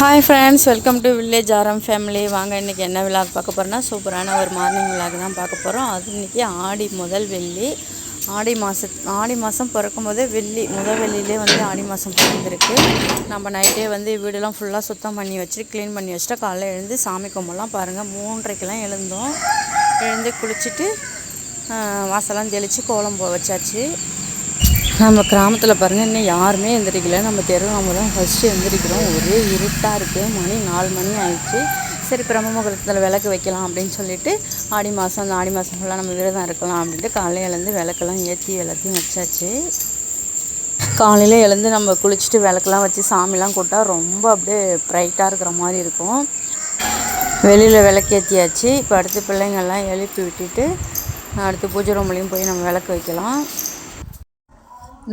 Hi friends, welcome to village ஆரம் family. வாங்க இன்றைக்கி என்ன விழாக் பார்க்க போகிறோன்னா சூப்பரான ஒரு மார்னிங் விழாக் தான் பார்க்க போகிறோம். அது இன்றைக்கி ஆடி முதல் வெள்ளி. ஆடி மாதம் பிறக்கும் போதே முதல் வெள்ளியிலே வந்து ஆடி மாதம் பிறந்திருக்கு. நம்ம நைட்டே வந்து வீடெல்லாம் ஃபுல்லாக சுத்தம் பண்ணி வச்சு க்ளீன் பண்ணி வச்சுட்டா காலையில் எழுந்து சாமி கும்பலாம். பாருங்கள், 3:30க்கெல்லாம் எழுந்து குளிச்சுட்டு வாசலாம் தெளித்து கோலம் வச்சாச்சு. நம்ம கிராமத்தில் பாருங்கள், இன்னும் யாருமே எந்திரிக்கல. நம்ம தெருவாம தான் ஃபஸ்ட்டு எந்திரிக்கிறோம். ஒரே இருட்டாக இருக்குது. மணி 4 மணி ஆயிடுச்சு. சரி, பிரம்ம முகூர்த்தத்தில் விளக்கு வைக்கலாம் அப்படின்னு சொல்லிட்டு அந்த ஆடி மாதம் ஃபுல்லாக நம்ம விரதம் இருக்கலாம் அப்படின்ட்டு காலையில் எழுந்து விளக்கெல்லாம் ஏற்றி எல்லாத்தையும் வச்சாச்சு. காலையில் எழுந்து நம்ம குளிச்சுட்டு விளக்கெல்லாம் வச்சு சாமிலாம் கூட்டால் ரொம்ப அப்படியே ப்ரைட்டாக இருக்கிற மாதிரி இருக்கும். வெளியில் விளக்கேற்றியாச்சு. இப்போ அடுத்து பிள்ளைங்கள்லாம் எழுப்பி விட்டுட்டு அடுத்து பூஜை ரூம்லேயும் போய் நம்ம விளக்கு வைக்கலாம்.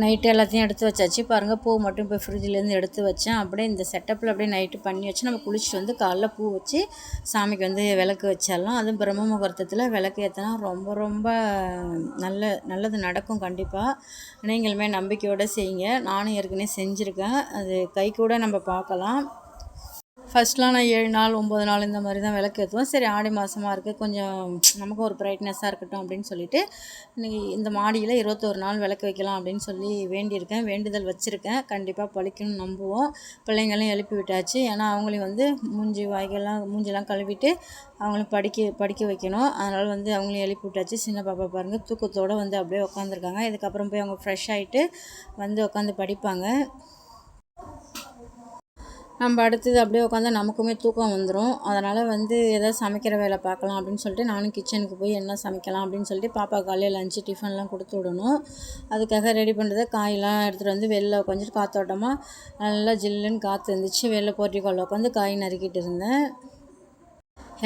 நைட்டு எல்லாத்தையும் எடுத்து வச்சாச்சு. பாருங்கள், பூ மட்டும் இப்போ ஃப்ரிட்ஜிலேருந்து எடுத்து வச்சேன். அப்படியே இந்த செட்டப்பில் அப்படியே நைட்டு பண்ணி வச்சு நம்ம குளிச்சுட்டு வந்து காலைல பூ வச்சு சாமிக்கு வந்து விளக்கு வச்சிடலாம். அதுவும் பிரம்ம முகூர்த்தத்தில் விளக்கு ஏற்றினா ரொம்ப ரொம்ப நல்லது நடக்கும். கண்டிப்பாக நீங்களுமே நம்பிக்கையோடு செய்யுங்க. நானும் ஏற்கனவே செஞ்சுருக்கேன். அது கை கூட நம்ம பார்க்கலாம். ஃபஸ்ட்லாம் நான் 7 நாள் 9 நாள் இந்த மாதிரி தான் விளக்கு ஏற்றுவேன். சரி, ஆடி மாதமாக இருக்குது, கொஞ்சம் நமக்கும் ஒரு ப்ரைட்னஸாக இருக்கட்டும் அப்படின்னு சொல்லிட்டு இன்றைக்கி இந்த மாடியில் 21 நாள் விளக்கு வைக்கலாம் அப்படின்னு சொல்லி வேண்டியிருக்கேன். வேண்டுதல் வச்சுருக்கேன். கண்டிப்பாக பழிக்கணும்னு நம்புவோம். பிள்ளைங்களையும் எழுப்பி விட்டாச்சு. ஏன்னா அவங்களையும் வந்து மூஞ்சிலாம் கழுவிட்டு அவங்களையும் படிக்க வைக்கணும். அதனால் வந்து அவங்களையும் எழுப்பி விட்டாச்சு. சின்ன பாப்பா பாருங்கள், தூக்கத்தோடு வந்து அப்படியே உட்காந்துருக்காங்க. இதுக்கப்புறம் போய் அவங்க ஃப்ரெஷ் ஆகிட்டு வந்து உட்காந்து படிப்பாங்க. நம்ம அடுத்தது அப்படியே உட்காந்தா நமக்குமே தூக்கம் வந்துடும். அதனால் வந்து எதாவது சமைக்கிற வேலை பார்க்கலாம் அப்படின்னு சொல்லிட்டு நானும் கிச்சனுக்கு போய் என்ன சமைக்கலாம் அப்படின்னு சொல்லிட்டு பாப்பா காலையில் லஞ்சு டிஃபன்லாம் கொடுத்து விடணும். அதுக்காக ரெடி பண்ணுறதை காயெல்லாம் எடுத்துகிட்டு வந்து வெளில உட்காந்துட்டு காற்றோட்டமாக நல்லா ஜில்லுன்னு காற்று இருந்துச்சு. வெளில போர்ட்டிக்கோலில் உட்காந்து காய் நறுக்கிட்டு இருந்தேன்.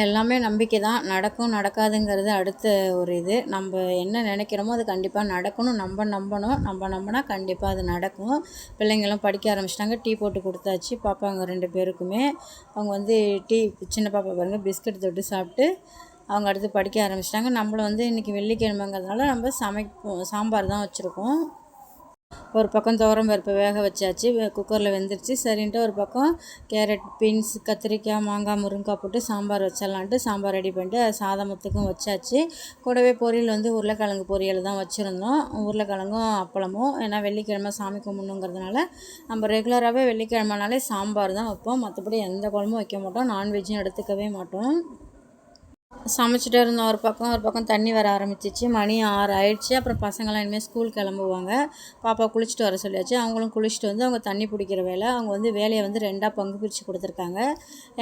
எல்லாமே நம்பிக்கை தான். நடக்கும் நடக்காதுங்கிறது அடுத்த ஒரு இது. நம்ம என்ன நினைக்கிறோமோ அது கண்டிப்பாக நடக்கணும். நம்ம நம்பினா கண்டிப்பாக அது நடக்கும். பிள்ளைங்களும் படிக்க ஆரம்பிச்சிட்டாங்க. டீ போட்டு கொடுத்தாச்சு பாப்பாங்க 2 பேருக்குமே. அவங்க வந்து சின்ன பாப்பா பாருங்கள், பிஸ்கட் தொட்டு சாப்பிட்டு அவங்க அடுத்து படிக்க ஆரம்பிச்சிட்டாங்க. நம்மளும் வந்து இன்றைக்கி வெள்ளிக்கிழமைங்கிறதுனால நம்ம சாம்பார் தான் வச்சுருக்கோம். ஒரு பக்கம் துவரம் பருப்பு வேக வச்சாச்சு. குக்கரில் வெந்துருச்சு. சரின்ட்டு ஒரு பக்கம் கேரட், பீன்ஸ், கத்திரிக்காய், மாங்காய், முருங்கைக்காய் போட்டு சாம்பார் வச்சிடலான்ட்டு சாம்பார் ரெடி பண்ணிட்டு சாதமத்துக்கும் வச்சாச்சு. கூடவே பொரியல் வந்து உருளைக்கிழங்கு பொரியல் தான் வச்சுருந்தோம். உருளைக்கிழங்கும் அப்பளமும். ஏன்னா வெள்ளிக்கிழமை சாமி கும்பிடணுங்கிறதுனால நம்ம ரெகுலராகவே வெள்ளிக்கிழமைனாலே சாம்பார் தான் வைப்போம். மற்றபடி எந்த குழம்பும் வைக்க மாட்டோம். நான்வெஜ்ஜும் எடுத்துக்கவே மாட்டோம். சமைச்சிட்டே இருந்தோம். ஒரு பக்கம் தண்ணி வர ஆரம்பிச்சிச்சு. மணி 6 ஆயிடுச்சு. அப்புறம் பசங்களாம் இனிமேல் ஸ்கூல் கிளம்புவாங்க. பாப்பா குளிச்சுட்டு வர சொல்லியாச்சு. அவங்களும் குளிச்சுட்டு வந்து அவங்க தண்ணி பிடிக்கிற வேலை. அவங்க வந்து வேலையை வந்து 2ஆக பங்கு பிரித்து கொடுத்துருக்காங்க.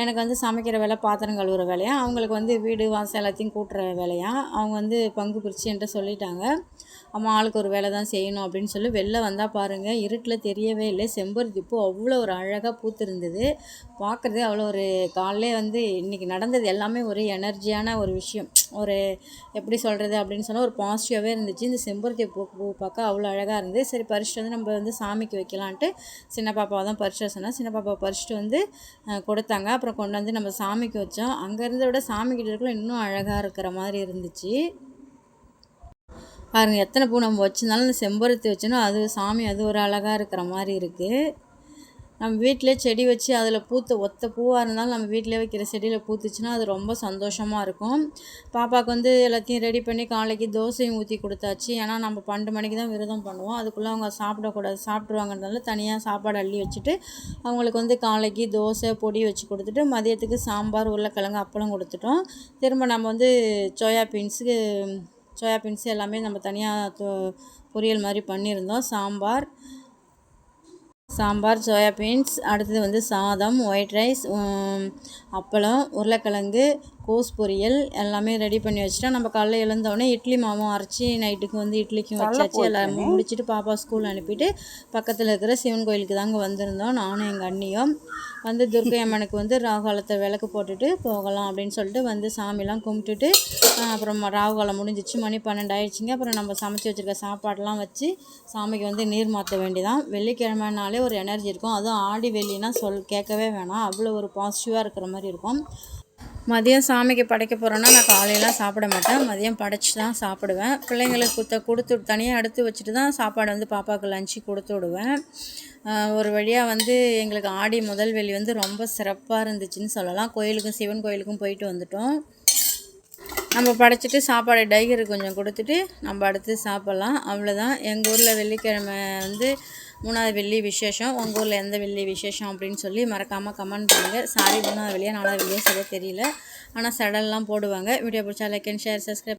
எனக்கு வந்து சமைக்கிற வேலை, பாத்திரம் கழுவுற வேலையா, அவங்களுக்கு வந்து வீடு வாசல் எல்லாத்தையும் கூட்டுற வேலையா. அவங்க வந்து பங்கு பிரித்து என்கிட்ட சொல்லிட்டாங்க. அம்மா ஆளுக்கு ஒரு வேலை தான் செய்யணும் அப்படின்னு சொல்லி வெளில வந்தால் பாருங்கள், இருட்டில் தெரியவே இல்லை. செம்பருத்தி பூ அவ்வளோ ஒரு அழகாக பூத்திருந்தது. பார்க்குறதே அவ்வளோ ஒரு காலையிலே வந்து இன்றைக்கி நடந்தது எல்லாமே ஒரு எனர்ஜியான ஒரு விஷயம். ஒரு எப்படி சொல்கிறது அப்படின்னு சொன்னால் ஒரு பாசிட்டிவாகவே இருந்துச்சு. இந்த செம்பருத்தி பூ பார்க்க அவ்வளோ அழகாக இருந்தது. சரி, பறிச்சுட்டு வந்து நம்ம வந்து சாமிக்கு வைக்கலான்ட்டு சின்ன பாப்பாவை தான் பறிச்சுட்டு சொன்னால் சின்ன பாப்பா பறிச்சுட்டு வந்து கொடுத்தாங்க. அப்புறம் கொண்டு வந்து நம்ம சாமிக்கு வச்சோம். அங்கே இருந்த விட சாமிக்கிட்ட இருக்கலாம் இன்னும் அழகாக இருக்கிற மாதிரி இருந்துச்சு. பாருங்கள், எத்தனை பூ நம்ம வச்சுருந்தாலும் இந்த செம்பருத்தி வச்சோன்னா அது சாமி அது ஒரு அழகாக இருக்கிற மாதிரி இருக்குது. நம்ம வீட்டிலே செடி வச்சு அதில் ஒத்த பூவாக இருந்தாலும் நம்ம வீட்டிலே வைக்கிற செடியில் பூத்துச்சுன்னா அது ரொம்ப சந்தோஷமாக இருக்கும். பாப்பாவுக்கு வந்து எல்லாத்தையும் ரெடி பண்ணி காலைக்கு தோசையும் ஊற்றி கொடுத்தாச்சு. ஏன்னா நம்ம 12 மணிக்கு தான் விரதம் பண்ணுவோம். அதுக்குள்ளே அவங்க சாப்பிட்ருவாங்கன்றதால தனியாக சாப்பாடு அள்ளி வச்சுட்டு அவங்களுக்கு வந்து காலைக்கு தோசை பொடி வச்சு கொடுத்துட்டு மதியத்துக்கு சாம்பார், உருளைக்கிழங்கு, அப்பளம் கொடுத்துட்டோம். திரும்ப நம்ம வந்து சோயா பீன்ஸு எல்லாமே நம்ம தனியாக பொரியல் மாதிரி பண்ணியிருந்தோம். சாம்பார், சோயா பீன்ஸ், அடுத்தது வந்து சாதம், ஒயிட் ரைஸ், அப்பளம், உருளைக்கிழங்கு, கோஸ் பொரியல் எல்லாமே ரெடி பண்ணி வச்சுட்டோம். நம்ம காலைல எழுந்தோடனே இட்லி மாவும் அரைச்சி நைட்டுக்கு வந்து இட்லிக்கும் வச்சாச்சு. எல்லாமே முடிச்சுட்டு பாப்பா ஸ்கூல் அனுப்பிட்டு பக்கத்தில் இருக்கிற சிவன் கோயிலுக்கு தாங்க வந்திருந்தோம். நானும் எங்கள் அண்ணியும் வந்து துர்க்கை அம்மனுக்கு வந்து ராகுகாலத்தை விளக்கு போட்டுட்டு போகலாம் அப்படின்னு சொல்லிட்டு வந்து சாமிலாம் கும்பிட்டுட்டு அப்புறம் ராகுகாலம் முடிஞ்சிச்சு. மணி 12 ஆயிடுச்சுங்க. அப்புறம் நம்ம சமைச்சி வச்சுருக்க சாப்பாடெலாம் வச்சு சாமிக்கு வந்து நீர் மாற்ற வேண்டியதான். வெள்ளிக்கிழமைனாலே ஒரு எனர்ஜி இருக்கும். அதுவும் ஆடி வெள்ளினா கேட்கவே வேணாம். அவ்வளோ ஒரு பாசிட்டிவாக இருக்கிற மாதிரி இருக்கும். மதியம் சாமிக்கு படைக்க போகிறோன்னா நான் காலையெல்லாம் சாப்பிட மாட்டேன், மதியம் படைச்சி தான் சாப்பிடுவேன். பிள்ளைங்களுக்கு கொடுத்து தனியாக எடுத்து வச்சுட்டு தான் சாப்பாடு வந்து பாப்பாவுக்கு லஞ்சு கொடுத்து விடுவேன். ஒரு வழியாக வந்து எங்களுக்கு ஆடி முதல் வெள்ளி வந்து ரொம்ப சிறப்பாக இருந்துச்சுன்னு சொல்லலாம். கோயிலுக்கும் சிவன் கோயிலுக்கும் போயிட்டு வந்துட்டோம். நம்ம படைச்சிட்டு சாப்பாடு டைகருக்கு கொஞ்சம் கொடுத்துட்டு நம்ம அடுத்து சாப்பிட்லாம், அவ்வளோதான். எங்கள் ஊரில் வெள்ளிக்கிழமை வந்து 3வது வெள்ளி விசேஷம். உங்கள் ஊரில் எந்த வெள்ளி விசேஷம் அப்படின்னு சொல்லி மறக்காமல் கமெண்ட் பண்ணுங்கள். சாரி 3வது வெள்ளியா 4வது வெள்ளியா சரியாக தெரியல, ஆனால் சடல்லாம் போடுவாங்க. வீடியோ பிடிச்சா லைக் அண்ட் ஷேர், சப்ஸ்கிரைப்.